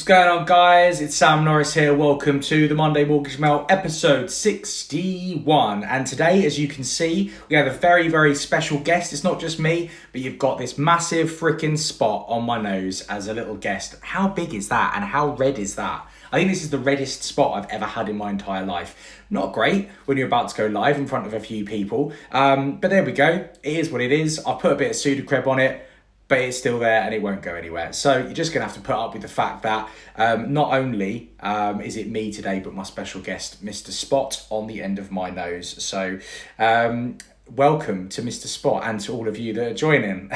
going on, guys? It's Sam Norris here. Welcome to the Monday Mortgage Mail episode 61. And today, as you can see, we have a very, very special guest. It's not just me, but you've got this massive freaking spot on my nose as a little guest. How big is that and how red is that? I think this is the reddest spot I've ever had in my entire life. Not great when you're about to go live in front of a few people. But there we go. It is what it is. I've put a bit of Sudocrem on it, but it's still there and it won't go anywhere. So you're just going to have to put up with the fact that not only is it me today, but my special guest, Mr. Spot, on the end of my nose. So welcome to Mr. Spot and to all of you that are joining.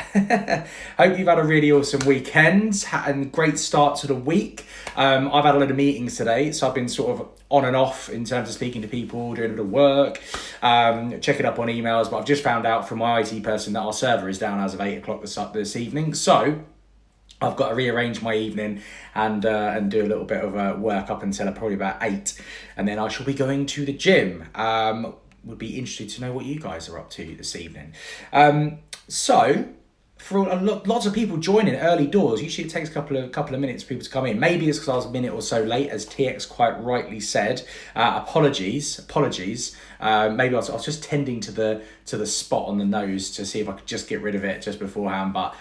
Hope you've had a really awesome weekend and great start to the week. I've had a lot of meetings today, so I've been sort of on and off in terms of speaking to people, doing a bit of work, checking up on emails, but I've just found out from my IT person that our server is down as of 8 o'clock this evening. So I've got to rearrange my evening and do a little bit of work up until probably about 8. And then I shall be going to the gym. Would be interested to know what you guys are up to this evening. So for lots of people joining early doors, usually it takes a couple of minutes for people to come in. Maybe it's because I was a minute or so late, as TX quite rightly said. Apologies. Maybe I was just tending to the spot on the nose to see if I could just get rid of it just beforehand, but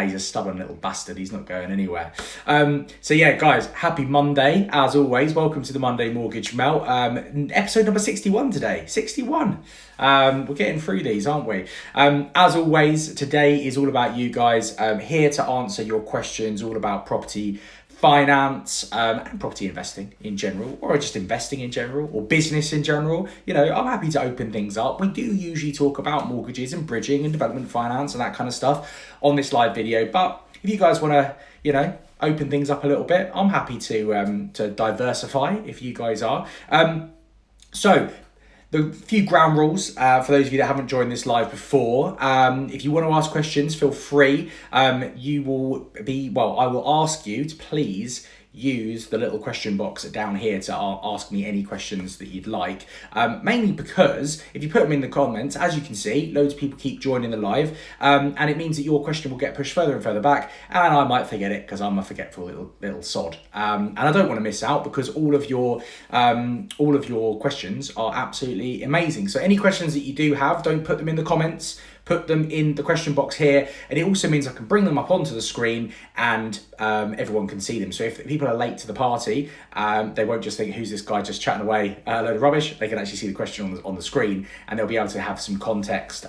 he's a stubborn little bastard. He's not going anywhere. So yeah, guys, happy Monday. As always, welcome to the Monday Mortgage Mail. Episode number 61 today. 61. We're getting through these, aren't we? As always, today is all about you guys. Here to answer your questions, all about property finance and property investing in general, or just investing in general, or business in general. You know, I'm happy to open things up. We do usually talk about mortgages and bridging and development finance and that kind of stuff on this live video, but if you guys want to, you know, open things up a little bit, I'm happy to diversify if you guys are. So the few ground rules for those of you that haven't joined this live before. If you want to ask questions, feel free. I will ask you to please use the little question box down here to ask me any questions that you'd like. Mainly because if you put them in the comments, as you can see, loads of people keep joining the live, and it means that your question will get pushed further and further back, and I might forget it because I'm a forgetful little sod. And I don't want to miss out because all of your questions are absolutely amazing. So any questions that you do have, don't put them in the comments. Put them in the question box here, and it also means I can bring them up onto the screen and everyone can see them. So if people are late to the party, they won't just think, who's this guy just chatting away a load of rubbish. They can actually see the question on the screen, and they'll be able to have some context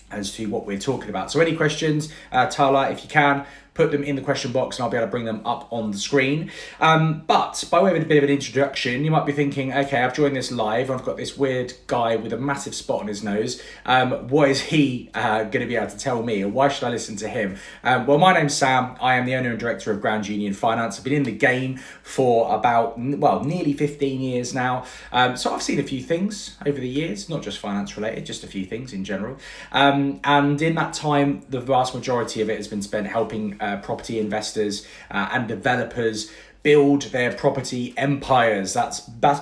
as to what we're talking about. So any questions, Tala, if you can, put them in the question box and I'll be able to bring them up on the screen. But by way of a bit of an introduction, you might be thinking, okay, I've joined this live. I've got this weird guy with a massive spot on his nose. What is he going to be able to tell me, or why should I listen to him? Well, my name's Sam. I am the owner and director of Grand Union Finance. I've been in the game for about, nearly 15 years now. So I've seen a few things over the years, not just finance related, just a few things in general. And in that time, the vast majority of it has been spent helping property investors and developers build their property empires. That's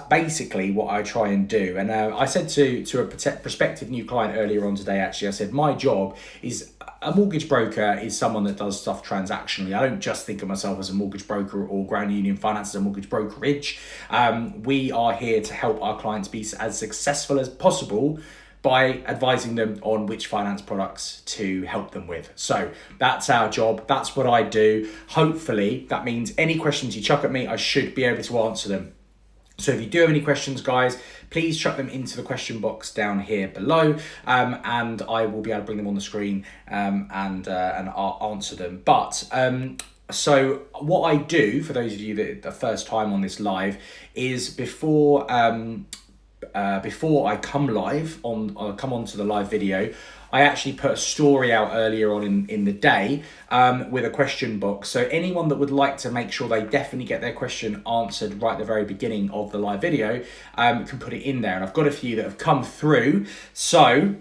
basically what I try and do. And I said to a prospective new client earlier on today, actually, I said, my job is, a mortgage broker is someone that does stuff transactionally. I don't just think of myself as a mortgage broker or Grand Union Finance as a mortgage brokerage. We are here to help our clients be as successful as possible by advising them on which finance products to help them with. So that's our job. That's what I do. Hopefully that means any questions you chuck at me, I should be able to answer them. So if you do have any questions, guys, please chuck them into the question box down here below, and I will be able to bring them on the screen and I'll answer them. But so what I do, for those of you that are the first time on this live, is before I come onto the live video, I actually put a story out earlier on in the day with a question box. So anyone that would like to make sure they definitely get their question answered right at the very beginning of the live video can put it in there. And I've got a few that have come through. So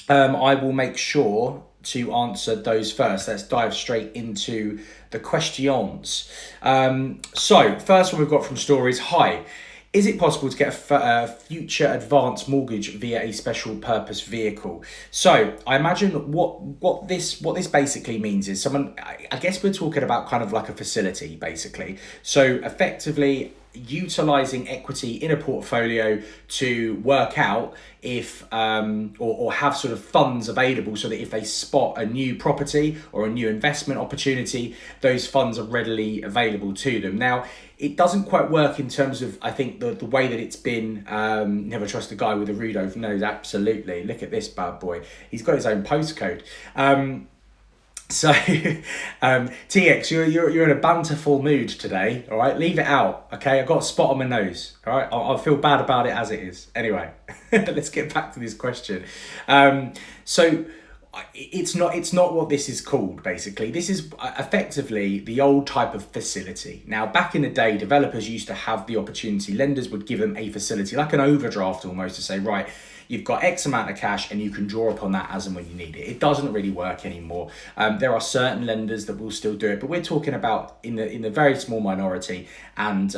I will make sure to answer those first. Let's dive straight into the questions. So first one we've got from Stories. Hi. Is it possible to get a future advance mortgage via a special purpose vehicle? So I imagine what this basically means is someone. I guess we're talking about kind of like a facility, basically. So effectively utilizing equity in a portfolio to work out if or have sort of funds available so that if they spot a new property or a new investment opportunity, those funds are readily available to them. Now, it doesn't quite work in terms of, I think, the way that it's been. Never trust a guy with a Rudolph nose. Absolutely. Look at this bad boy. He's got his own postcode. So, TX, you're in a banterful mood today, all right? Leave it out, okay? I've got a spot on my nose, all right? I'll feel bad about it as it is. Anyway, let's get back to this question. So, it's not what this is called, basically. This is effectively the old type of facility. Now, back in the day, developers used to have the opportunity. Lenders would give them a facility, like an overdraft almost, to say, right, you've got X amount of cash and you can draw upon that as and when you need it. It doesn't really work anymore. There are certain lenders that will still do it, but we're talking about in the very small minority. And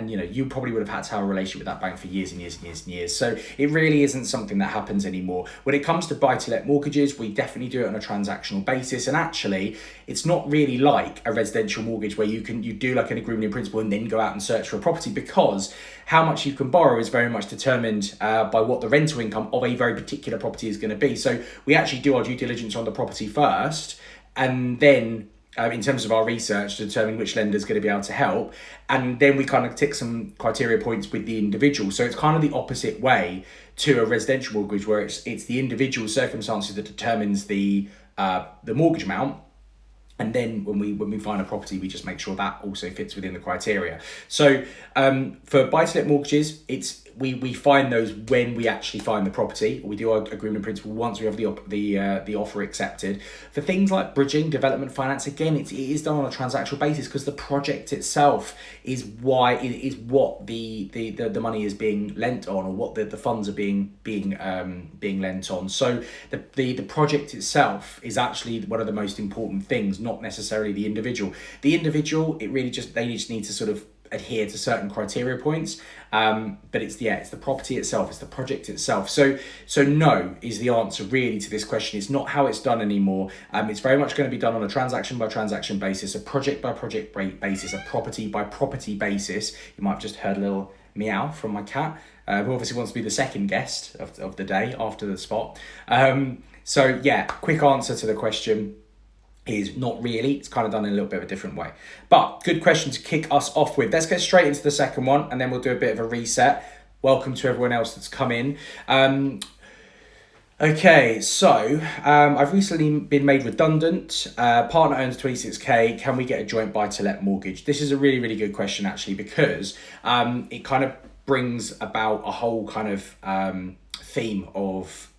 you know, you probably would have had to have a relationship with that bank for years and years and years and years. So it really isn't something that happens anymore. When it comes to buy-to-let mortgages, we definitely do it on a transactional basis. And actually, it's not really like a residential mortgage where you do like an agreement in principle and then go out and search for a property, because how much you can borrow is very much determined by what the rental income of a very particular property is going to be. So we actually do our due diligence on the property first, and then in terms of our research, to determine which lender is going to be able to help. And then we kind of tick some criteria points with the individual. So it's kind of the opposite way to a residential mortgage, where it's the individual circumstances that determines the mortgage amount. And then when we find a property, we just make sure that also fits within the criteria. So for buy-to-let mortgages, we find those when we actually find the property. We do our agreement in principle once we have the offer accepted. For things like bridging, development finance, again, it is done on a transactional basis, because the project itself is what the money is being lent on, or what the funds are being lent on. So the project itself is actually one of the most important things, not necessarily the individual. The individual, they just need to sort of adhere to certain criteria points, but it's the property itself, it's the project itself. So no is the answer really to this question. It's not how it's done anymore. It's very much going to be done on a transaction by transaction basis, a project by project basis, a property by property basis. You might have just heard a little meow from my cat, who obviously wants to be the second guest of the day after the spot. So yeah, quick answer to the question is not really. It's kind of done in a little bit of a different way. But good question to kick us off with. Let's get straight into the second one, and then we'll do a bit of a reset. Welcome to everyone else that's come in. Okay, so I've recently been made redundant. Partner owns 26k. Can we get a joint buy-to-let mortgage? This is a really, really good question, actually, because it kind of brings about a whole kind of theme of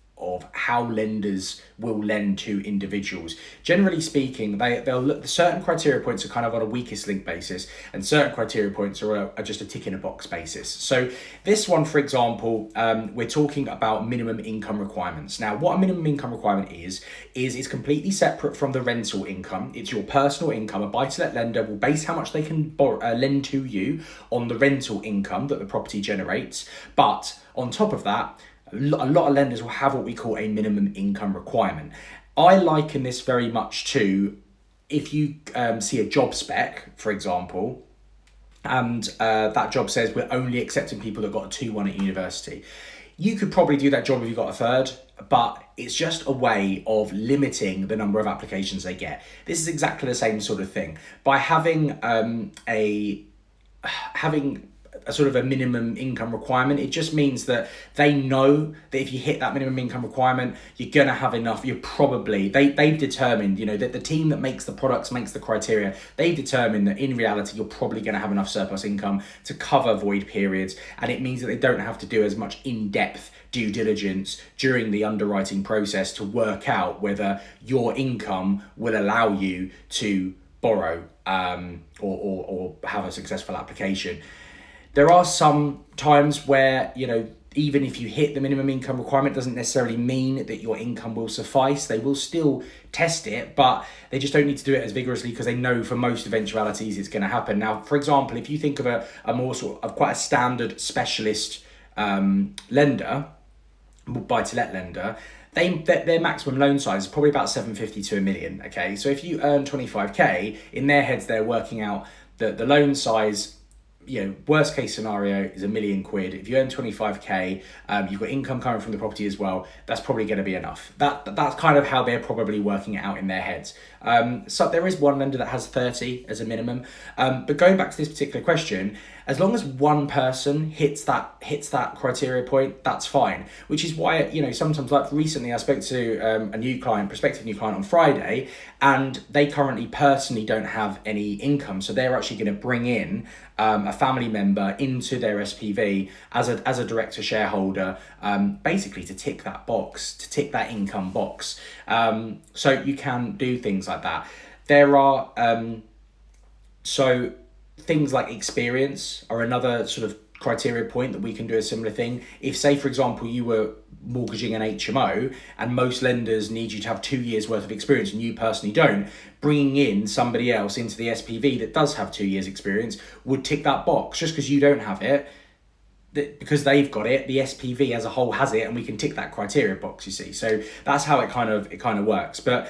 how lenders will lend to individuals. Generally speaking, they'll look, certain criteria points are kind of on a weakest link basis, and certain criteria points are just a tick in a box basis. So this one, for example, we're talking about minimum income requirements. Now, what a minimum income requirement is it's completely separate from the rental income. It's your personal income. A buy-to-let lender will base how much they can lend to you on the rental income that the property generates. But on top of that, a lot of lenders will have what we call a minimum income requirement. I liken this very much to if you see a job spec, for example, and that job says we're only accepting people that got a 2-1 at university. You could probably do that job if you got a 3rd, but it's just a way of limiting the number of applications they get. This is exactly the same sort of thing. By having a sort of a minimum income requirement, it just means that they know that if you hit that minimum income requirement, you're going to have enough. They've determined, that the team that makes the products, makes the criteria, they've determined that in reality, you're probably going to have enough surplus income to cover void periods. And it means that they don't have to do as much in-depth due diligence during the underwriting process to work out whether your income will allow you to borrow or have a successful application. There are some times where, even if you hit the minimum income requirement, doesn't necessarily mean that your income will suffice. They will still test it, but they just don't need to do it as vigorously because they know for most eventualities it's going to happen. Now, for example, if you think of a more sort of quite a standard specialist lender, buy-to-let lender, their maximum loan size is probably about 750 to a million. Okay, so if you earn 25k, in their heads they're working out that the loan size, worst case scenario is £1 million. If you earn 25k, you've got income coming from the property as well, that's probably going to be enough. That's kind of how they're probably working it out in their heads. So there is one lender that has 30 as a minimum. But going back to this particular question, as long as one person hits that criteria point, that's fine. Which is why, sometimes, like recently I spoke to a prospective new client on Friday, and they currently personally don't have any income. So they're actually going to bring in a family member into their SPV as a director shareholder, basically to tick that income box. So you can do things like that. There are things like experience are another sort of criteria point that we can do a similar thing. If, say, for example, you were mortgaging an HMO and most lenders need you to have 2 years worth of experience and you personally don't, bringing in somebody else into the SPV that does have 2 years experience would tick that box. Just because you don't have it, because they've got it, the SPV as a whole has it, and we can tick that criteria box, you see. So that's how it kind of works. But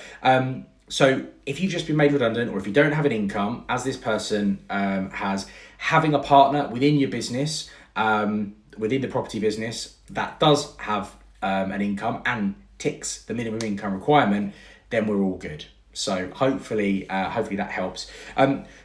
so if you've just been made redundant, or if you don't have an income, as this person has, having a partner within your business, within the property business, that does have an income and ticks the minimum income requirement, then we're all good. So hopefully that helps.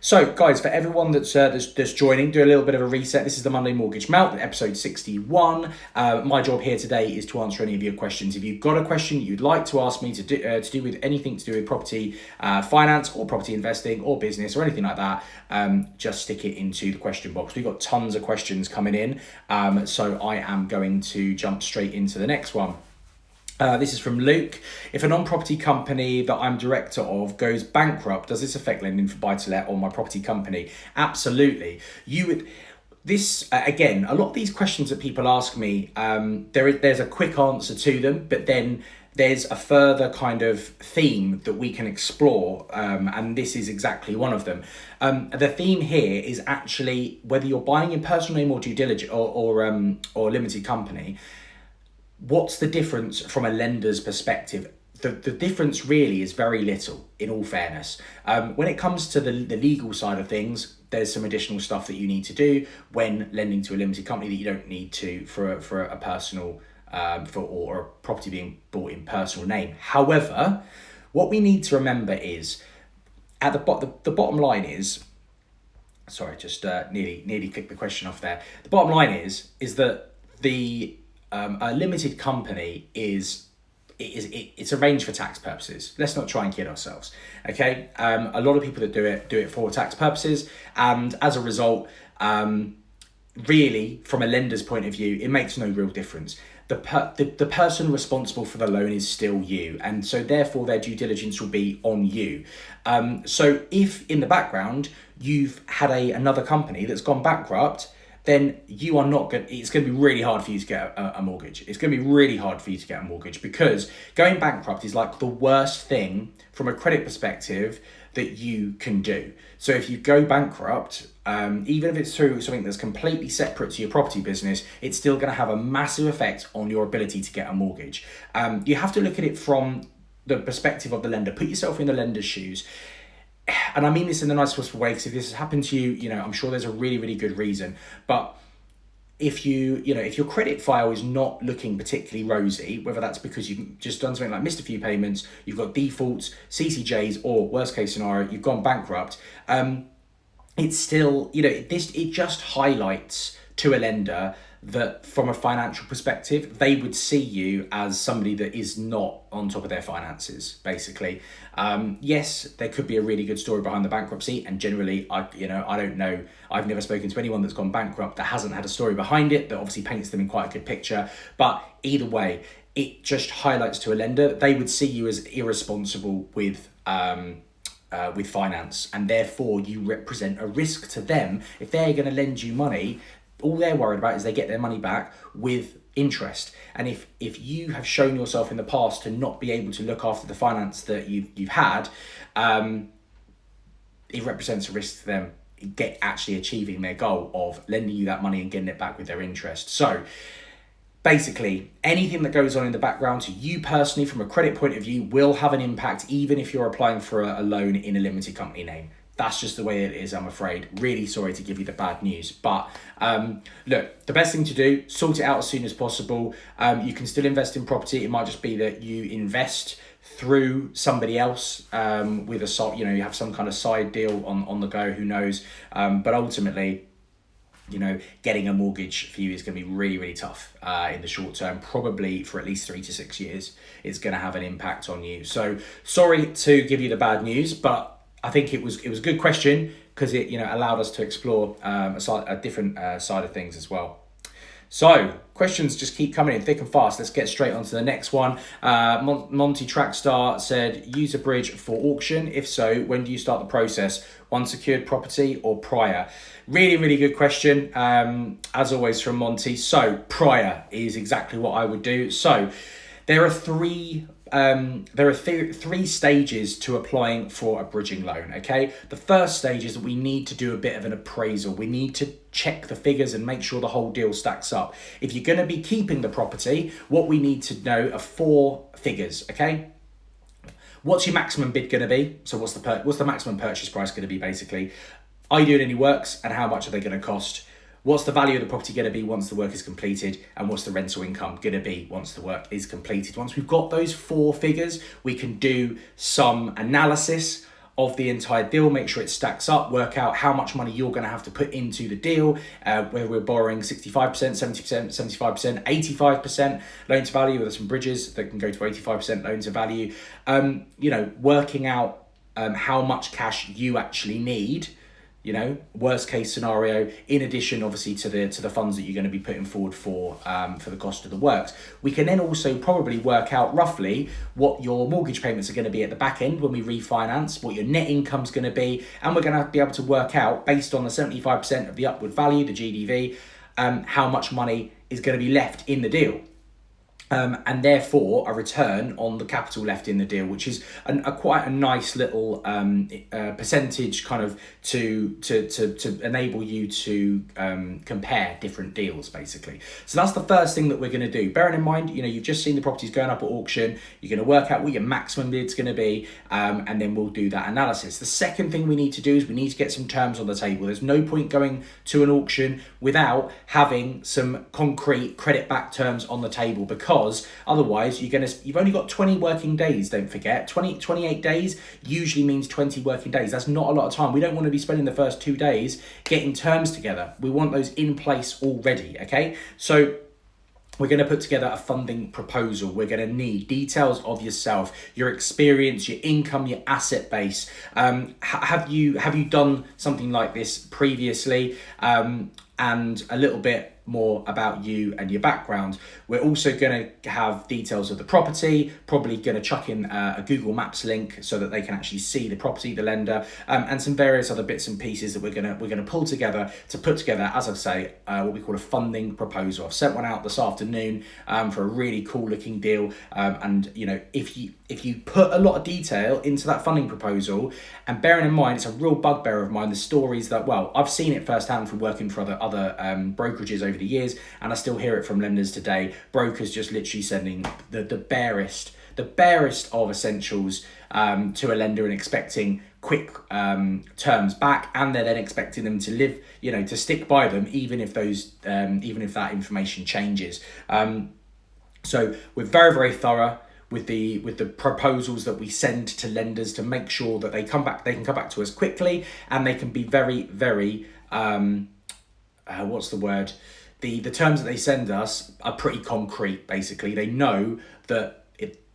So guys, for everyone that's joining, do a little bit of a reset. This is the Monday Mortgage Melt, episode 61. My job here today is to answer any of your questions. If you've got a question you'd like to ask me to do with anything to do with property finance or property investing or business or anything like that, just stick it into the question box. We've got tons of questions coming in, so I am going to jump straight into the next one. This is from Luke. If a non-property company that I'm director of goes bankrupt, does this affect lending for buy-to-let or my property company? Absolutely. Again, a lot of these questions that people ask me, there's a quick answer to them, but then there's a further kind of theme that we can explore, and this is exactly one of them. The theme here is actually whether you're buying in personal name or due diligence or limited company. What's the difference from a lender's perspective? The difference really is very little, in all fairness. When it comes to the legal side of things, there's some additional stuff that you need to do when lending to a limited company that you don't need to for a personal or a property being bought in personal name. However, what we need to remember is at the bottom line is, sorry, just nearly clicked the question off there. The bottom line is that a limited company it's arranged for tax purposes. Let's not try and kid ourselves. Okay, a lot of people that do it for tax purposes, and as a result, really, from a lender's point of view, it makes no real difference. The person responsible for the loan is still you, and so therefore their due diligence will be on you. So if in the background you've had another company that's gone bankrupt, then you are not going. It's going to be really hard for you to get a mortgage. It's going to be really hard for you to get a mortgage because going bankrupt is like the worst thing from a credit perspective that you can do. So if you go bankrupt, even if it's through something that's completely separate to your property business, it's still going to have a massive effect on your ability to get a mortgage. You have to look at it from the perspective of the lender. Put yourself in the lender's shoes. And I mean this in the nicest possible way, because if this has happened to you, I'm sure there's a really, really good reason. But if if your credit file is not looking particularly rosy, whether that's because you've just done something like missed a few payments, you've got defaults, CCJs, or worst case scenario, you've gone bankrupt, it's still, it just highlights to a lender that from a financial perspective, they would see you as somebody that is not on top of their finances, basically. Yes, there could be a really good story behind the bankruptcy, and generally, I don't know. I've never spoken to anyone that's gone bankrupt that hasn't had a story behind it that obviously paints them in quite a good picture. But either way, it just highlights to a lender that they would see you as irresponsible with finance, and therefore you represent a risk to them. If they're going to lend you money, all they're worried about is they get their money back with interest. And if you have shown yourself in the past to not be able to look after the finance that you've had, it represents a risk to them actually achieving their goal of lending you that money and getting it back with their interest. So basically, anything that goes on in the background to you personally from a credit point of view will have an impact, even if you're applying for a loan in a limited company name. That's just the way it is, I'm afraid. Really sorry to give you the bad news. But look, the best thing to do, sort it out as soon as possible. You can still invest in property. It might just be that you invest through somebody else with you have some kind of side deal on the go, who knows. But ultimately, getting a mortgage for you is going to be really, really tough in the short term, probably for at least 3 to 6 years. It's going to have an impact on you. So sorry to give you the bad news, but I think it was a good question because it allowed us to explore a different side of things as well. So questions just keep coming in thick and fast. Let's get straight on to the next one. Monty Trackstar said, use a bridge for auction. If so, when do you start the process? One secured property or prior? Really, really good question, as always from Monty. So prior is exactly what I would do. So there are three stages to applying for a bridging loan, okay? The first stage is that we need to do a bit of an appraisal. We need to check the figures and make sure the whole deal stacks up. If you're going to be keeping the property, what we need to know are 4 figures, okay? What's your maximum bid going to be? So what's the maximum purchase price going to be, basically? Are you doing any works, and how much are they going to cost? What's the value of the property going to be once the work is completed? And what's the rental income going to be once the work is completed? Once we've got those 4 figures, we can do some analysis of the entire deal, make sure it stacks up, work out how much money you're going to have to put into the deal, whether we're borrowing 65%, 70%, 75%, 85% loan to value, or there's some bridges that can go to 85% loan to value. Working out how much cash you actually need, worst case scenario, in addition obviously to the funds that you're going to be putting forward for the cost of the works. We can then also probably work out roughly what your mortgage payments are going to be at the back end when we refinance, what your net income's going to be, and we're going to be able to work out, based on the 75% of the upward value, the GDV, how much money is going to be left in the deal. And therefore a return on the capital left in the deal, which is quite a nice little percentage kind of to enable you to compare different deals, basically. So that's the first thing that we're going to do. Bearing in mind, you've just seen the properties going up at auction. You're going to work out what your maximum bid's going to be, and then we'll do that analysis. The second thing we need to do is we need to get some terms on the table. There's no point going to an auction without having some concrete credit-backed terms on the table, because otherwise you've only got 20 working days, don't forget. 28 days usually means 20 working days. That's not a lot of time. We don't want to be spending the first 2 days getting terms together. We want those in place already, okay? So we're going to put together a funding proposal. We're going to need details of yourself, your experience, your income, your asset base. Have you done something like this previously? And a little bit more about you and your background. We're also going to have details of the property, probably going to chuck in a Google Maps link so that they can actually see the property, the lender, and some various other bits and pieces that we're going to pull together to put together, as I say, what we call a funding proposal. I've sent one out this afternoon for a really cool looking deal, and if you put a lot of detail into that funding proposal, and bearing in mind it's a real bugbear of mine, the stories that, well, I've seen it firsthand from working for other brokerages over the years, and I still hear it from lenders today. Brokers just literally sending the barest of essentials to a lender and expecting quick terms back, and they're then expecting them to live, to stick by them, even if that information changes. So we're very, very thorough with the proposals that we send to lenders to make sure that they can come back to us quickly, and they can be very, very the terms that they send us are pretty concrete. Basically, they know that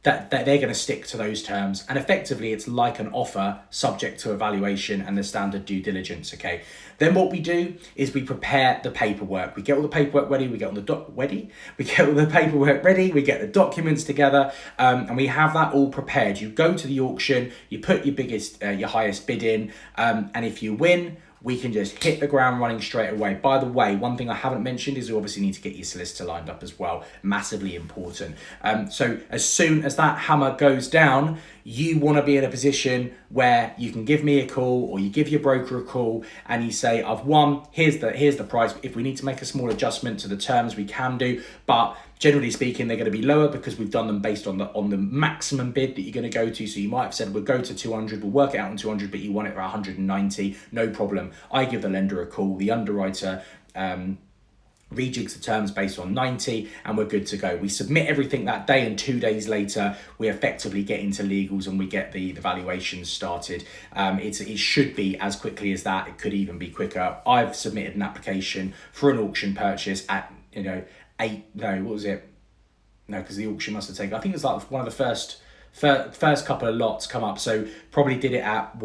they're going to stick to those terms, and effectively it's like an offer subject to evaluation and the standard due diligence. Okay, then what we do is we prepare the paperwork. We get all the paperwork ready. We get all the paperwork ready. We get the documents together, and we have that all prepared. You go to the auction, you put your highest bid in, and if you win, we can just hit the ground running straight away. By the way, one thing I haven't mentioned is you obviously need to get your solicitor lined up as well. Massively important. So as soon as that hammer goes down, you want to be in a position where you can give me a call or you give your broker a call and you say, I've won, here's the price. If we need to make a small adjustment to the terms, we can do, but generally speaking, they're going to be lower because we've done them based on the maximum bid that you're going to go to. So you might have said, we'll go to 200, we'll work it out on 200, but you want it for 190, no problem. I give the lender a call, the underwriter rejigs the terms based on 90, and we're good to go. We submit everything that day, and 2 days later, we effectively get into legals and we get the valuations started. It should be as quickly as that. It could even be quicker. I've submitted an application for an auction purchase at, because the auction must have taken, I think it's like one of the first couple of lots come up. So probably did it at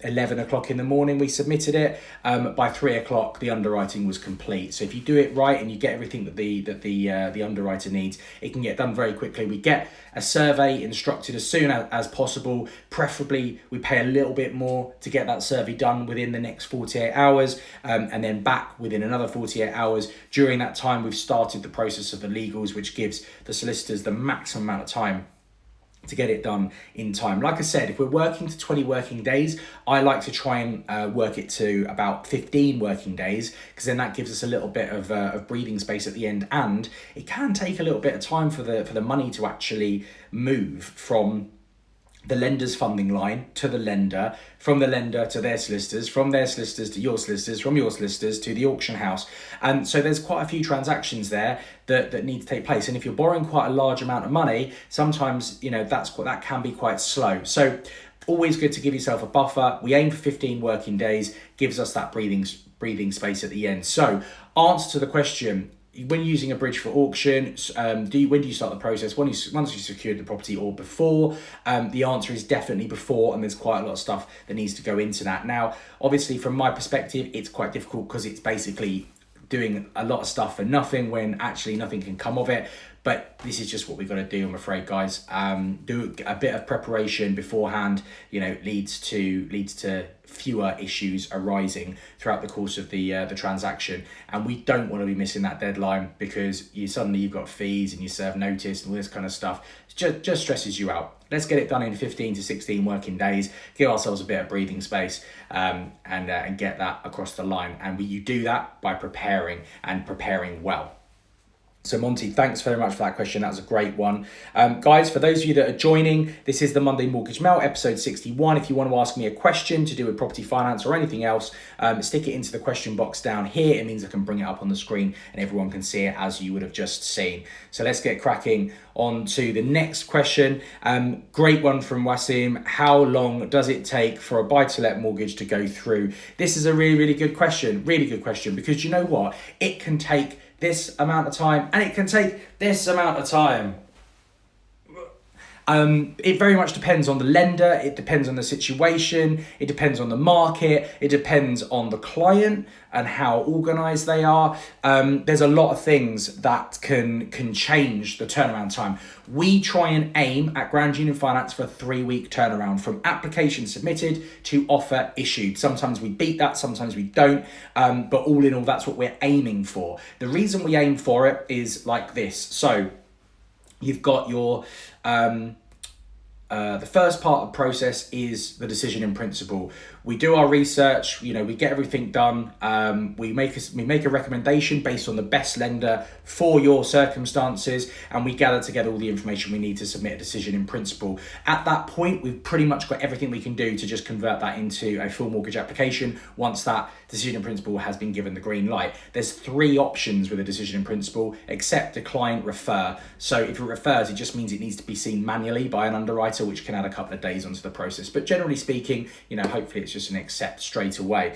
11 o'clock in the morning. We submitted it. By 3 o'clock, the underwriting was complete. So if you do it right and you get everything that the underwriter needs, it can get done very quickly. We get a survey instructed as soon as possible. Preferably, we pay a little bit more to get that survey done within the next 48 hours, and then back within another 48 hours. During that time, we've started the process of the legals, which gives the solicitors the maximum amount of time to get it done in time. Like I said, if we're working to 20 working days, I like to try and work it to about 15 working days, because then that gives us a little bit of breathing space at the end, and it can take a little bit of time for the money to actually move from the lender's funding line to the lender, from the lender to their solicitors, from their solicitors to your solicitors, from your solicitors to the auction house. And so there's quite a few transactions there that need to take place. And if you're borrowing quite a large amount of money, sometimes, that can be quite slow. So always good to give yourself a buffer. We aim for 15 working days, gives us that breathing space at the end. So answer to the question, when using a bridge for auction, when do you start the process? Once you secured the property or before? The answer is definitely before, and there's quite a lot of stuff that needs to go into that. Now, obviously, from my perspective, it's quite difficult because it's basically doing a lot of stuff for nothing when actually nothing can come of it. But this is just what we've got to do, I'm afraid, guys. Do a bit of preparation beforehand, leads to fewer issues arising throughout the course of the transaction. And we don't want to be missing that deadline, because you've got fees and you serve notice and all this kind of stuff. It just stresses you out. Let's get it done in 15 to 16 working days, give ourselves a bit of breathing space, and get that across the line. And you do that by preparing well. So Monty, thanks very much for that question. That was a great one. Guys, for those of you that are joining, this is the Monday Mortgage Mail, episode 61. If you want to ask me a question to do with property finance or anything else, stick it into the question box down here. It means I can bring it up on the screen and everyone can see it as you would have just seen. So let's get cracking on to the next question. Great one from Wasim. How long does it take for a buy-to-let mortgage to go through? This is a really, really good question. Really good question, because you know what? It can take this amount of time, and it can take this amount of time. It very much depends on the lender, it depends on the situation, it depends on the market, it depends on the client and how organised they are. There's a lot of things that can change the turnaround time. We try and aim at Grand Union Finance for a 3-week turnaround from application submitted to offer issued. Sometimes we beat that, sometimes we don't, but all in all, that's what we're aiming for. The reason we aim for it is like this. So you've got your the first part of the process is the decision in principle. We do our research, we get everything done. We make a recommendation based on the best lender for your circumstances, and we gather together all the information we need to submit a decision in principle. At that point, we've pretty much got everything we can do to just convert that into a full mortgage application once that decision in principle has been given the green light. There's 3 options with a decision in principle: accept, decline, refer. So if it refers, it just means it needs to be seen manually by an underwriter, which can add a couple of days onto the process. But generally speaking, hopefully it's just an accept straight away.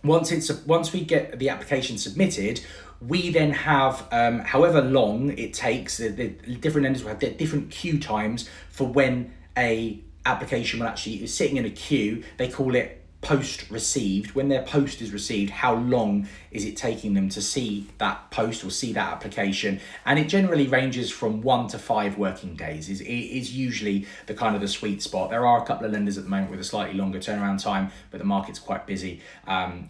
Once we get the application submitted, we then have however long it takes. The different lenders will have different queue times for when a application will actually is sitting in a queue. They call it post received, when their post is received, how long is it taking them to see that post or see that application? And it generally ranges from 1 to 5 working days is usually the kind of the sweet spot. There are a couple of lenders at the moment with a slightly longer turnaround time, but the market's quite busy.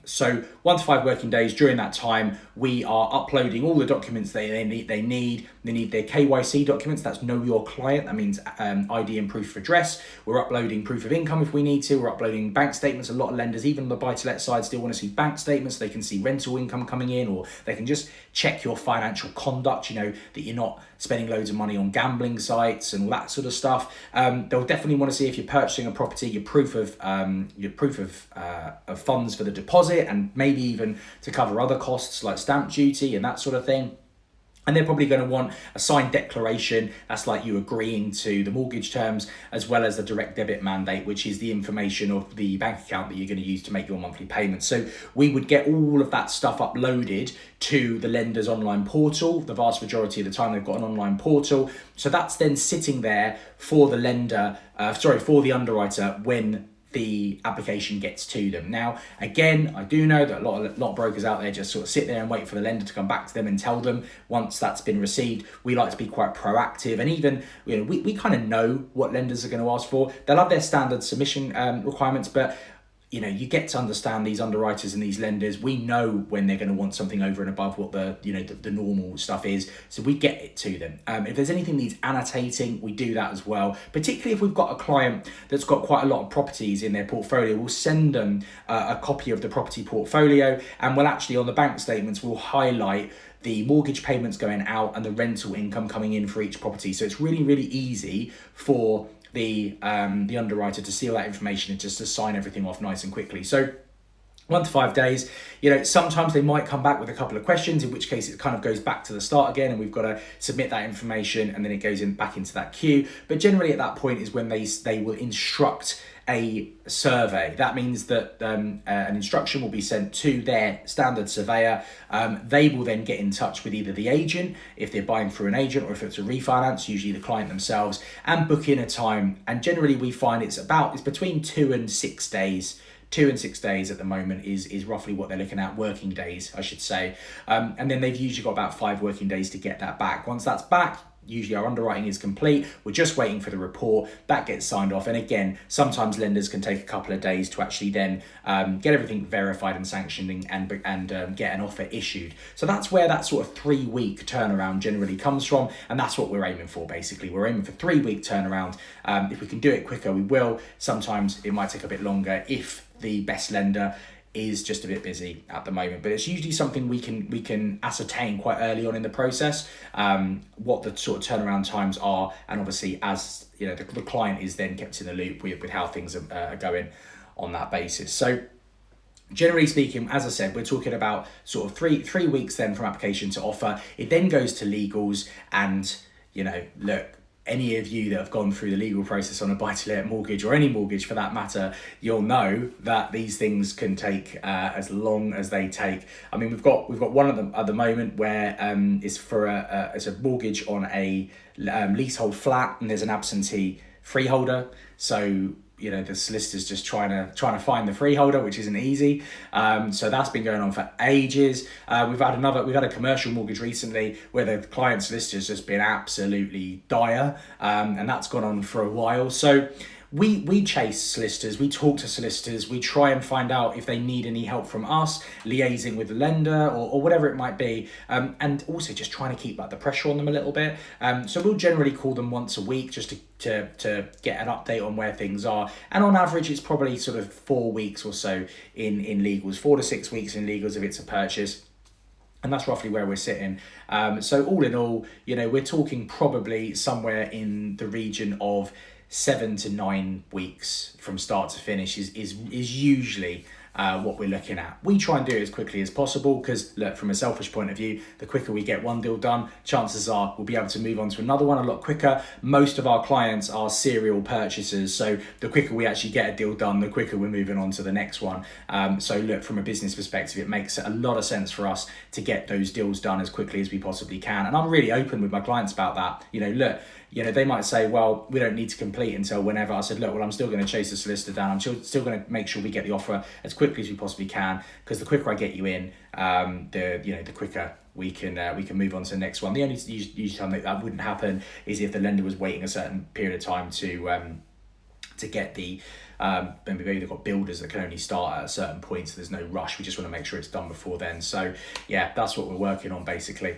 So 1 to 5 working days. During that time, we are uploading all the documents they need. They need their KYC documents. That's know your client. That means ID and proof of address. We're uploading proof of income if we need to. We're uploading bank statements. A lot of lenders, even on the buy-to-let side, still want to see bank statements so they can see rental income coming in, or they can just check your financial conduct, that you're not spending loads of money on gambling sites and all that sort of stuff. They'll definitely want to see if you're purchasing a property, your proof of funds for the deposit, and maybe even to cover other costs like stamp duty and that sort of thing. And they're probably going to want a signed declaration. That's like you agreeing to the mortgage terms, as well as the direct debit mandate, which is the information of the bank account that you're going to use to make your monthly payments. So we would get all of that stuff uploaded to the lender's online portal. The vast majority of the time, they've got an online portal. So that's then sitting there for the for the underwriter when the application gets to them. Now, again, I do know that a lot of brokers out there just sort of sit there and wait for the lender to come back to them and tell them once that's been received. We like to be quite proactive, and even we kind of know what lenders are going to ask for. They'll have their standard submission requirements, but you get to understand these underwriters and these lenders. We know when they're going to want something over and above what the normal stuff is. So we get it to them. If there's anything that needs annotating, we do that as well. Particularly if we've got a client that's got quite a lot of properties in their portfolio, we'll send them a copy of the property portfolio, and we'll actually, on the bank statements, we'll highlight the mortgage payments going out and the rental income coming in for each property. So it's really, really easy for the underwriter to see all that information and just to sign everything off nice and quickly. So 1 to 5 days. Sometimes they might come back with a couple of questions, in which case it kind of goes back to the start again, and we've got to submit that information, and then it goes back into that queue. But generally at that point is when they will instruct a survey. That means that an instruction will be sent to their standard surveyor. They will then get in touch with either the agent, if they're buying through an agent, or if it's a refinance, usually the client themselves, and book in a time. And generally we find it's between 2 and 6 days. 2 and 6 days at the moment is roughly what they're looking at, working days, I should say. And then they've usually got about 5 working days to get that back. Once that's back, usually our underwriting is complete. We're just waiting for the report. That gets signed off. And again, sometimes lenders can take a couple of days to actually then get everything verified and sanctioned and get an offer issued. So that's where that sort of 3-week turnaround generally comes from. And that's what we're aiming for, basically. We're aiming for 3-week turnaround. If we can do it quicker, we will. Sometimes it might take a bit longer if the best lender is just a bit busy at the moment, but it's usually something we can ascertain quite early on in the process, what the sort of turnaround times are, and obviously as the client is then kept in the loop with how things are going on that basis. So generally speaking, as I said, we're talking about sort of three weeks then from application to offer. It then goes to legals, and look, any of you that have gone through the legal process on a buy-to-let mortgage, or any mortgage for that matter, you'll know that these things can take as long as they take. I mean, we've got one of them at the moment where it's for it's a mortgage on a leasehold flat, and there's an absentee freeholder. So the solicitor's just trying to find the freeholder, which isn't easy. So that's been going on for ages. We've had a commercial mortgage recently where the client solicitor's just been absolutely dire, and that's gone on for a while. So we chase solicitors, we talk to solicitors, we try and find out if they need any help from us, liaising with the lender or whatever it might be, and also just trying to keep the pressure on them a little bit. So we'll generally call them once a week just to get an update on where things are. And on average, it's probably sort of 4 weeks or so in legals, 4 to 6 weeks in legals if it's a purchase. And that's roughly where we're sitting. So all in all, we're talking probably somewhere in the region of 7 to 9 weeks from start to finish is usually what we're looking at. We try and do it as quickly as possible because, look, from a selfish point of view, the quicker we get one deal done, chances are we'll be able to move on to another one a lot quicker. Most of our clients are serial purchasers, so the quicker we actually get a deal done, the quicker we're moving on to the next one. So look, from a business perspective, it makes a lot of sense for us to get those deals done as quickly as we possibly can. And I'm really open with my clients about that. Look, they might say, well, we don't need to complete until whenever. I said, look, well, I'm still going to chase the solicitor down. I'm still going to make sure we get the offer as quickly as we possibly can, because the quicker I get you in, the quicker we can move on to the next one. The only usually time that wouldn't happen is if the lender was waiting a certain period of time to get the maybe they've got builders that can only start at a certain point, so there's no rush. We just want to make sure it's done before then. So yeah, that's what we're working on basically.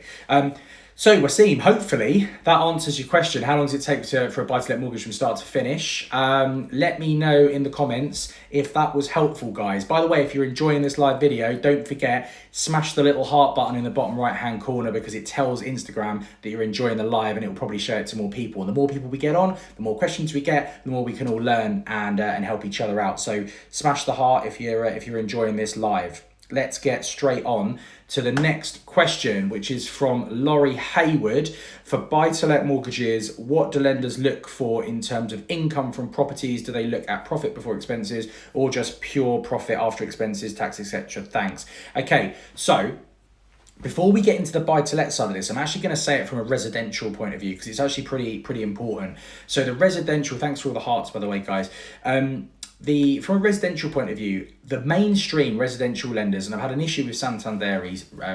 So Wasim, hopefully that answers your question. How long does it take for a buy-to-let mortgage from start to finish? Let me know in the comments if that was helpful, guys. By the way, if you're enjoying this live video, don't forget, smash the little heart button in the bottom right-hand corner, because it tells Instagram that you're enjoying the live, and it will probably show it to more people. And the more people we get on, the more questions we get, the more we can all learn and help each other out. So smash the heart if you're enjoying this live. Let's get straight on to the next question, which is from Laurie Hayward. For buy-to-let mortgages, what do lenders look for in terms of income from properties? Do they look at profit before expenses, or just pure profit after expenses, tax, etc.? Thanks. Okay, so before we get into the buy-to-let side of this, I'm actually going to say it from a residential point of view, because it's actually pretty important. So the residential, thanks for all the hearts, by the way, guys. From a residential point of view, the mainstream residential lenders, and I've had an issue with Santander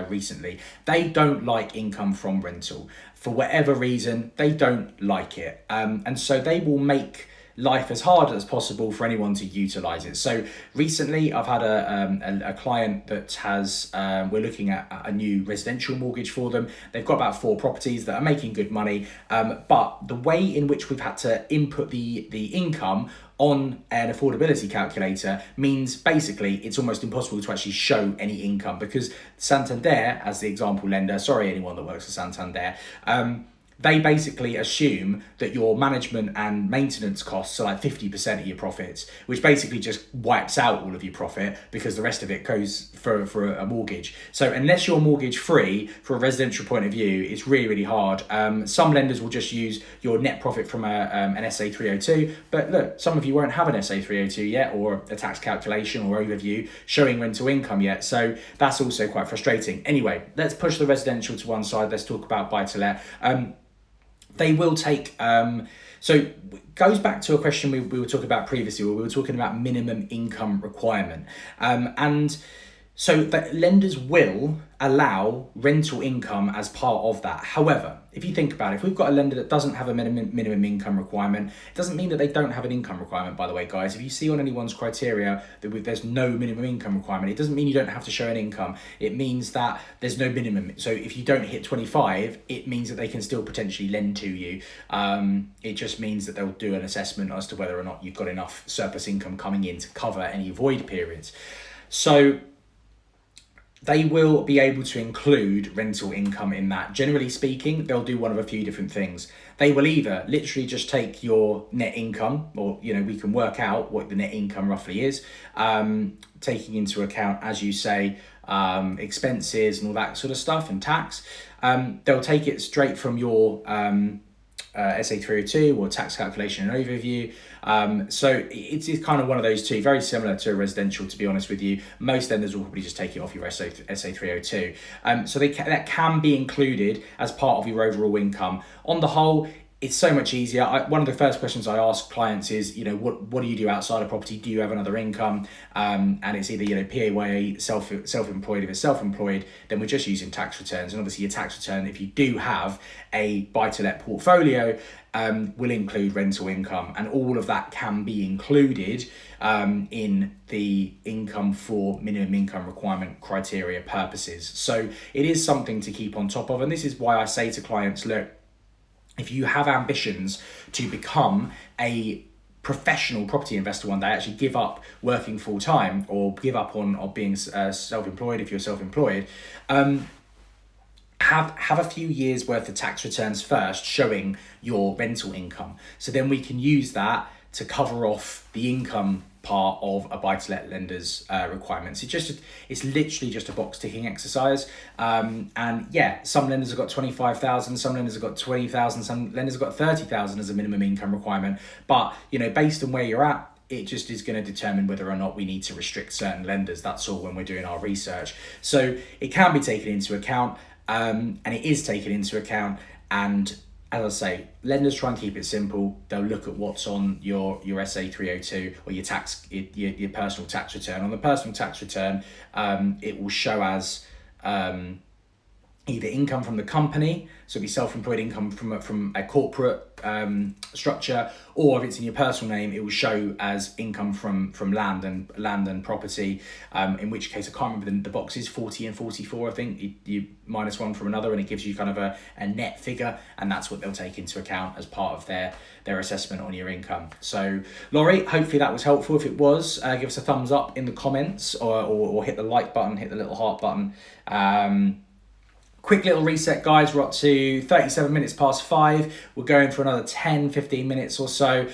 recently, they don't like income from rental. For whatever reason, they don't like it. And so they will make life as hard as possible for anyone to utilize it. So recently I've had a client that has, we're looking at a new residential mortgage for them. They've got about 4 properties that are making good money. But the way in which we've had to input the income on an affordability calculator means basically it's almost impossible to actually show any income, because Santander, as the example lender, sorry anyone that works for Santander, they basically assume that your management and maintenance costs are like 50% of your profits, which basically just wipes out all of your profit, because the rest of it goes for a mortgage. So unless you're mortgage free, for a residential point of view, it's really hard. Some lenders will just use your net profit from an SA 302, but look, some of you won't have an SA 302 yet, or a tax calculation or overview showing rental income yet. So that's also quite frustrating. Anyway, let's push the residential to one side. Let's talk about buy-to-let. They will take, so it goes back to a question we were talking about previously, where we were talking about minimum income requirement. And so the lenders will allow rental income as part of that. However, if you think about it, if we've got a lender that doesn't have a minimum income requirement, it doesn't mean that they don't have an income requirement, by the way, guys. If you see on anyone's criteria that there's no minimum income requirement, it doesn't mean you don't have to show an income. It means that there's no minimum. So if you don't hit 25, it means that they can still potentially lend to you. It just means that they'll do an assessment as to whether or not you've got enough surplus income coming in to cover any void periods. So they will be able to include rental income in that. Generally speaking, they'll do one of a few different things. They will either literally just take your net income, or, we can work out what the net income roughly is, taking into account, as you say, expenses and all that sort of stuff, and tax. They'll take it straight from your SA 302 or tax calculation and overview. So it's kind of one of those two, very similar to a residential, to be honest with you. Most lenders will probably just take it off your SA 302. So that can be included as part of your overall income. On the whole, it's so much easier. One of the first questions I ask clients is, what do you do outside of property? Do you have another income? And it's either, PAYE, self-employed. If it's self-employed, then we're just using tax returns. And obviously your tax return, if you do have a buy-to-let portfolio, will include rental income. And all of that can be included in the income for minimum income requirement criteria purposes. So it is something to keep on top of. And this is why I say to clients, look, if you have ambitions to become a professional property investor one day, actually give up working full time, or give up on being self-employed if you're self-employed, have a few years worth of tax returns first showing your rental income. So then we can use that to cover off the income part of a buy-to-let lender's requirements. It's literally just a box ticking exercise. And yeah, some lenders have got 25,000, some lenders have got 20,000, some lenders have got 30,000 as a minimum income requirement. But based on where you're at, it just is going to determine whether or not we need to restrict certain lenders. That's all when we're doing our research. So it can be taken into account, and it is taken into account. And as I say, lenders try and keep it simple. They'll look at what's on your SA 302 or your personal tax return. On the personal tax return, it will show as either income from the company, so it'll be self-employed income from a corporate structure, or if it's in your personal name, it will show as income from land and property. In which case, I can't remember the boxes, 40 and 44. I think you minus one from another, and it gives you kind of a net figure, and that's what they'll take into account as part of their assessment on your income. So, Laurie, hopefully that was helpful. If it was, give us a thumbs up in the comments, or hit the like button, hit the little heart button. Quick little reset, guys. We're up to 37 minutes past 5. We're going for another 10, 15 minutes or so.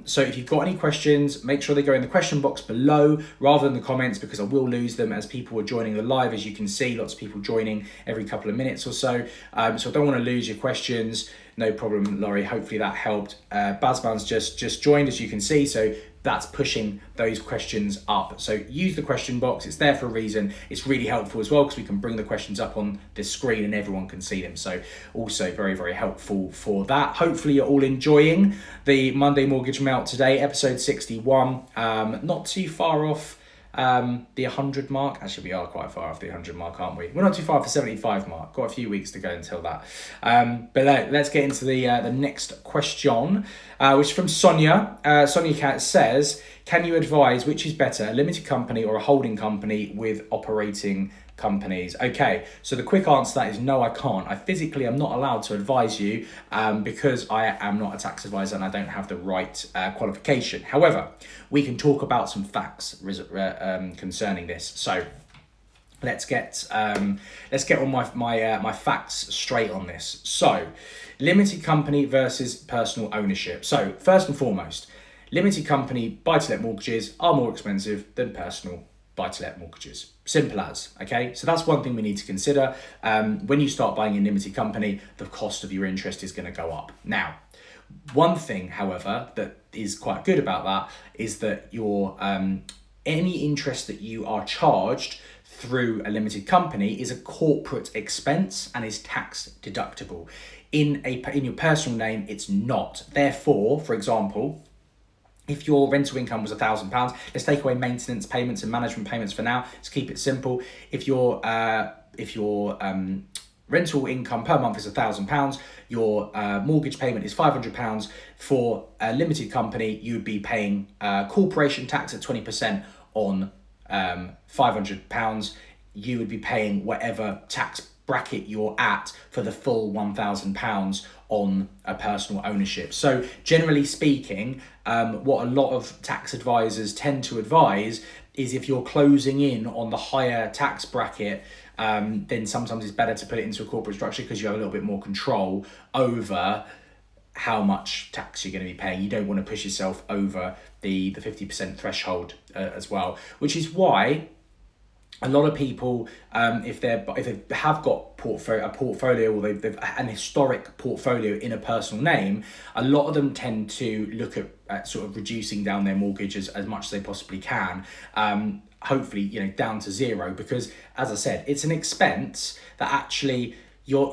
So if you've got any questions, make sure they go in the question box below rather than the comments, because I will lose them as people are joining the live. As you can see, lots of people joining every couple of minutes or so. So I don't want to lose your questions. No problem, Laurie. Hopefully that helped. Bazman's just joined, as you can see. So that's pushing those questions up. So use the question box. It's there for a reason. It's really helpful as well, because we can bring the questions up on the screen and everyone can see them. So also very, very helpful for that. Hopefully you're all enjoying the Monday Mortgage Melt today, episode 61. Not too far off the 100 mark. Actually, we are quite far off the 100 mark, aren't we? We're not too far off the 75 mark. Got a few weeks to go until that. But let's get into the next question, which is from Sonia. Sonia Cat says, can you advise which is better, a limited company or a holding company with operating companies? Okay, so the quick answer to that is no, I can't. I physically am not allowed to advise you because I am not a tax advisor and I don't have the right qualification. However, we can talk about some facts concerning this. So let's get on my facts straight on this. So, limited company versus personal ownership. So first and foremost, limited company buy-to-let mortgages are more expensive than personal buy-to-let mortgages. Simple as, okay? So that's one thing we need to consider. When you start buying a limited company, the cost of your interest is going to go up. Now, one thing, however, that is quite good about that is that your any interest that you are charged through a limited company is a corporate expense and is tax deductible. In your personal name, it's not. Therefore, for example, if your rental income was £1,000, let's take away maintenance payments and management payments for now. Let's keep it simple. If your rental income per month is £1,000, your mortgage payment is £500. For a limited company, you would be paying corporation tax at 20% on £500. You would be paying whatever tax bracket you're at for the full £1,000 on a personal ownership. So generally speaking, what a lot of tax advisors tend to advise is if you're closing in on the higher tax bracket, then sometimes it's better to put it into a corporate structure because you have a little bit more control over how much tax you're going to be paying. You don't want to push yourself over the 50% threshold as well, which is why a lot of people, if they have got a portfolio or they've an historic portfolio in a personal name, a lot of them tend to look at sort of reducing down their mortgages as much as they possibly can. Hopefully, down to zero, because as I said, it's an expense that actually you're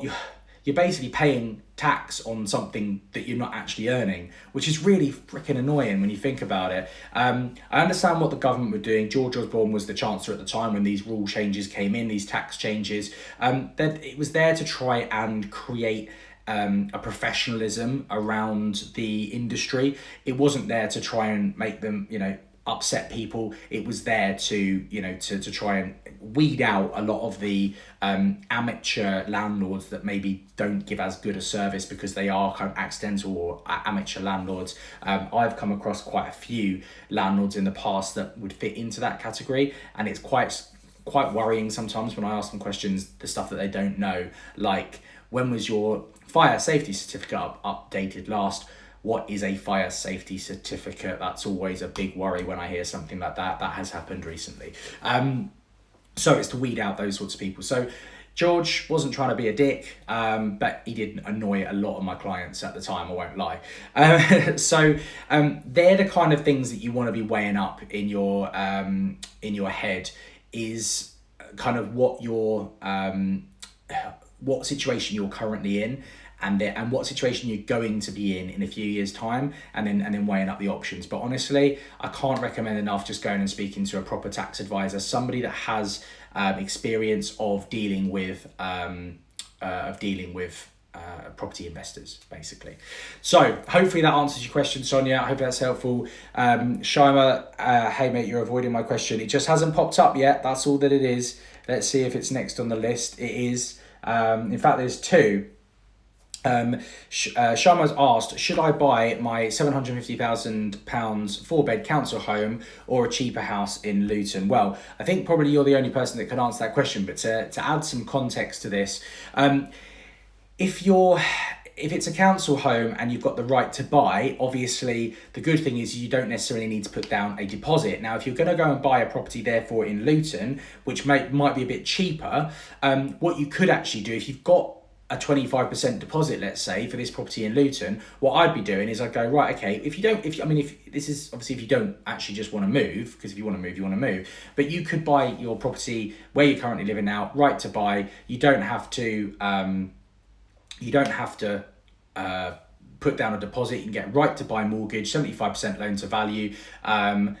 basically paying tax on something that you're not actually earning, which is really freaking annoying when you think about it. I understand what the government were doing. George Osborne was the Chancellor at the time when these rule changes came in, these tax changes. That it was there to try and create a professionalism around the industry. It wasn't there to try and make them, upset people. It was there to try and weed out a lot of the amateur landlords that maybe don't give as good a service because they are kind of accidental or amateur landlords. I've come across quite a few landlords in the past that would fit into that category, and it's quite worrying sometimes when I ask them questions, the stuff that they don't know, like, when was your fire safety certificate updated last? What is a fire safety certificate? That's always a big worry when I hear something like that. That has happened recently. So it's to weed out those sorts of people. So George wasn't trying to be a dick, but he did annoy a lot of my clients at the time, I won't lie. So they're the kind of things that you want to be weighing up in your head, is kind of what situation you're currently in, and what situation you're going to be in a few years' time, and then weighing up the options. But honestly, I can't recommend enough just going and speaking to a proper tax advisor, somebody that has experience of dealing with property investors, basically. So hopefully that answers your question, Sonia. I hope that's helpful. Shima, hey mate, you're avoiding my question. It just hasn't popped up yet. That's all that it is. Let's see if it's next on the list. It is. In fact, there's two. Shama's asked, should I buy my £750,000 4-bed council home or a cheaper house in Luton? Well, I think probably you're the only person that can answer that question, but to add some context to this, if it's a council home and you've got the right to buy, obviously the good thing is you don't necessarily need to put down a deposit. Now, if you're going to go and buy a property therefore in Luton, which might be a bit cheaper, what you could actually do, if you've got a 25% deposit, let's say, for this property in Luton, what I'd be doing is I'd go, right, okay, if you don't actually just want to move, because if you want to move, but you could buy your property where you're currently living now, right to buy. You don't have to put down a deposit. You can get right to buy mortgage, 75% loan to value, and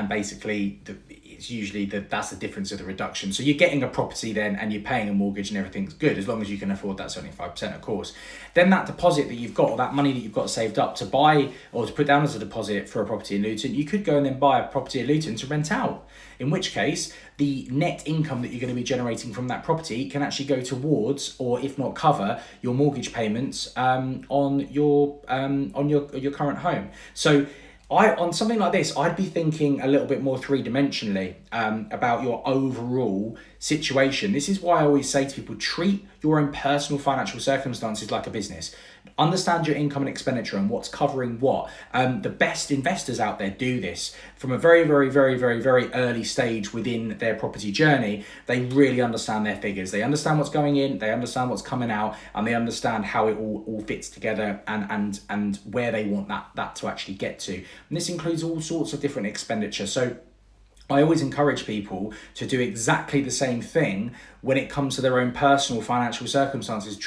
basically it's usually that's the difference of the reduction. So you're getting a property then, and you're paying a mortgage, and everything's good as long as you can afford that 75%, of course. Then that deposit that you've got, or that money that you've got saved up to buy or to put down as a deposit for a property in Luton, you could go and then buy a property in Luton to rent out. In which case, the net income that you're going to be generating from that property can actually go towards, or if not cover, your mortgage payments on your current home. So on something like this, I'd be thinking a little bit more three-dimensionally about your overall situation. This is why I always say to people, treat your own personal financial circumstances like a business. Understand your income and expenditure and what's covering what. The best investors out there do this from a very, very, very, very, very early stage within their property journey. They really understand their figures. They understand what's going in, they understand what's coming out, and they understand how it all fits together and where they want that to actually get to. And this includes all sorts of different expenditure. So I always encourage people to do exactly the same thing when it comes to their own personal financial circumstances.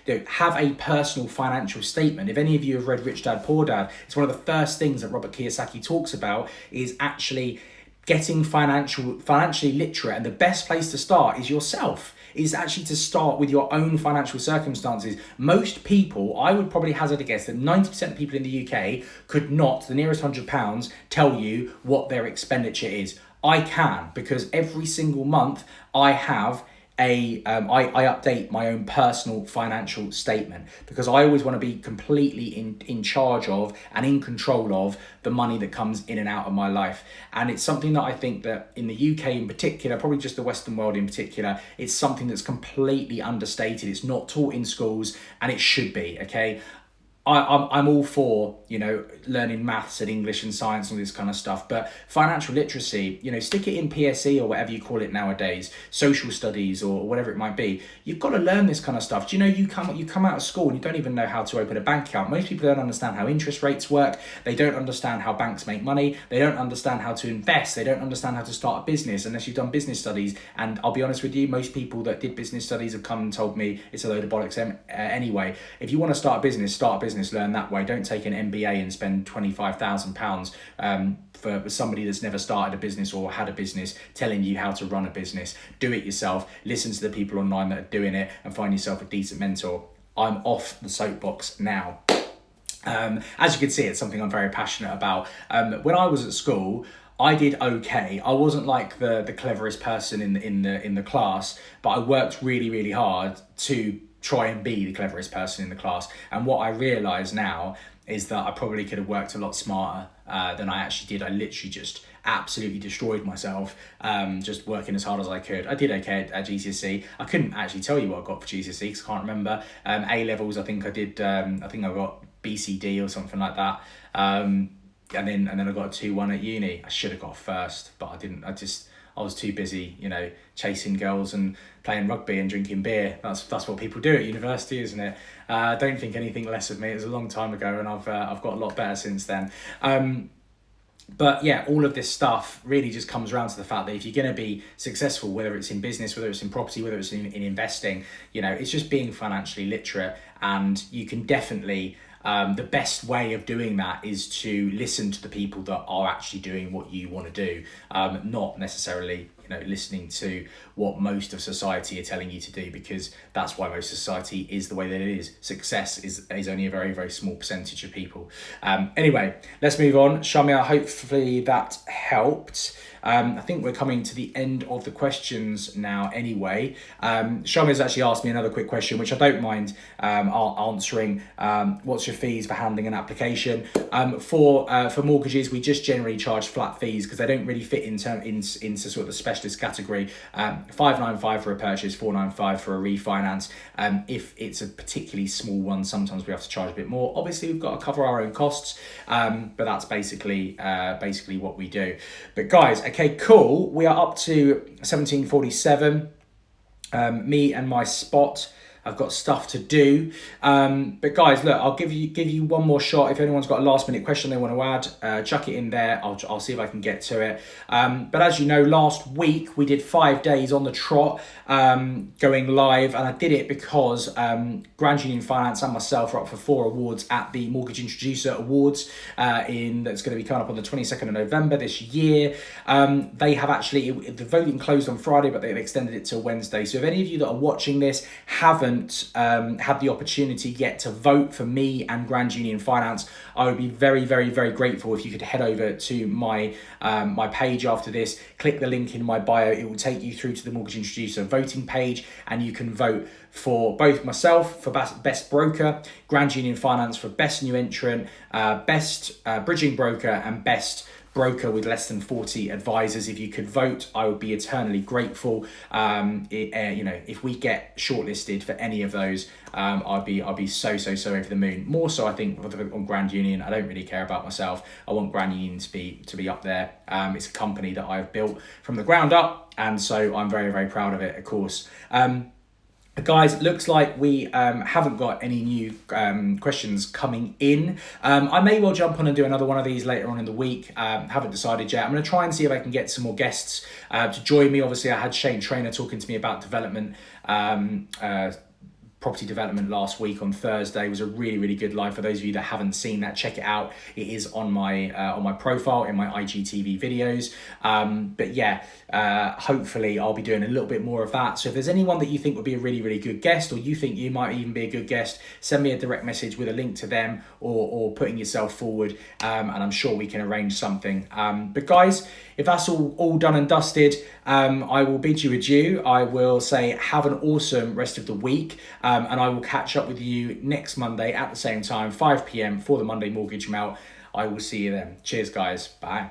Have a personal financial statement. If any of you have read Rich Dad Poor Dad, it's one of the first things that Robert Kiyosaki talks about is actually getting financially literate. And the best place to start is yourself. Is actually to start with your own financial circumstances. Most people, I would probably hazard a guess that 90% of people in the UK could not, to the nearest £100, tell you what their expenditure is. I can, because every single month I have I update my own personal financial statement, because I always want to be completely in charge of and in control of the money that comes in and out of my life. And it's something that I think that in the UK in particular, probably just the Western world in particular, it's something that's completely understated. It's not taught in schools, and it should be, okay? I'm all for, learning maths and English and science and all this kind of stuff, but financial literacy, stick it in PSE or whatever you call it nowadays, social studies or whatever it might be. You've got to learn this kind of stuff. Do you know you come out of school and you don't even know how to open a bank account? Most people don't understand how interest rates work. They don't understand how banks make money. They don't understand how to invest. They don't understand how to start a business unless you've done business studies. And I'll be honest with you, most people that did business studies have come and told me it's a load of bollocks anyway. If you want to start a business, learn that way. Don't take an MBA and spend £25,000 for somebody that's never started a business or had a business telling you how to run a business. Do it yourself. Listen to the people online that are doing it and find yourself a decent mentor. I'm off the soapbox now. As you can see, it's something I'm very passionate about. When I was at school, I did okay. I wasn't like the cleverest person in the class, but I worked really, really hard to try and be the cleverest person in the class. And what I realise now is that I probably could have worked a lot smarter than I actually did. I literally just absolutely destroyed myself, just working as hard as I could. I did okay at GCSE. I couldn't actually tell you what I got for GCSE because I can't remember. A-levels, I think I did, I think I got BCD or something like that. And then I got a 2-1 at uni. I should have got first, but I didn't. I was too busy, chasing girls and playing rugby and drinking beer. That's what people do at university, isn't it? Don't think anything less of me. It was a long time ago, and I've got a lot better since then. But yeah, all of this stuff really just comes around to the fact that if you're going to be successful, whether it's in business, whether it's in property, whether it's in investing, it's just being financially literate. And you can definitely, the best way of doing that is to listen to the people that are actually doing what you want to do, not necessarily listening to what most of society are telling you to do, because that's why most society is the way that it is. Success is only a very, very small percentage of people. Anyway, let's move on. Shamia, hopefully that helped. I think we're coming to the end of the questions now anyway. Shamia's actually asked me another quick question, which I don't mind answering. What's your fees for handling an application? For mortgages, we just generally charge flat fees because they don't really fit into sort of the specialist category. $595 for a purchase, $495 for a refinance. If it's a particularly small one, sometimes we have to charge a bit more. Obviously, we've got to cover our own costs, but that's basically what we do. But guys, okay, cool. We are up to 1747. Me and my spot. I've got stuff to do. But guys, look, I'll give you one more shot. If anyone's got a last minute question they want to add, chuck it in there. I'll see if I can get to it. But as you know, last week we did 5 days on the trot going live, and I did it because Grand Union Finance and myself are up for 4 awards at the Mortgage Introducer Awards that's going to be coming up on the 22nd of November this year. They have actually, the voting closed on Friday, but they've extended it till Wednesday. So if any of you that are watching this haven't had the opportunity yet to vote for me and Grand Union Finance, I would be very, very, very grateful if you could head over to my page after this, click the link in my bio. It will take you through to the Mortgage Introducer voting page, and you can vote for both myself for best broker, Grand Union Finance for best new entrant, best bridging broker, and best broker with less than 40 advisors. If you could vote, I would be eternally grateful. If we get shortlisted for any of those, I'd be so over the moon. More so, I think, on Grand Union. I don't really care about myself. I want Grand Union to be up there. It's a company that I've built from the ground up, and so I'm very, very proud of it, of course. Guys, it looks like we haven't got any new questions coming in. I may well jump on and do another one of these later on in the week. Haven't decided yet. I'm going to try and see if I can get some more guests to join me. Obviously, I had Shane Trainer talking to me about development, property development last week on Thursday. It was a really, really good live. For those of you that haven't seen that, check it out. It is on my profile in my IGTV videos. But yeah, hopefully I'll be doing a little bit more of that. So if there's anyone that you think would be a really, really good guest, or you think you might even be a good guest, send me a direct message with a link to them, or putting yourself forward, and I'm sure we can arrange something. But guys, if that's all done and dusted, I will bid you adieu. I will say have an awesome rest of the week, and I will catch up with you next Monday at the same time, 5 p.m. for the Monday Mortgage Melt. I will see you then. Cheers, guys. Bye.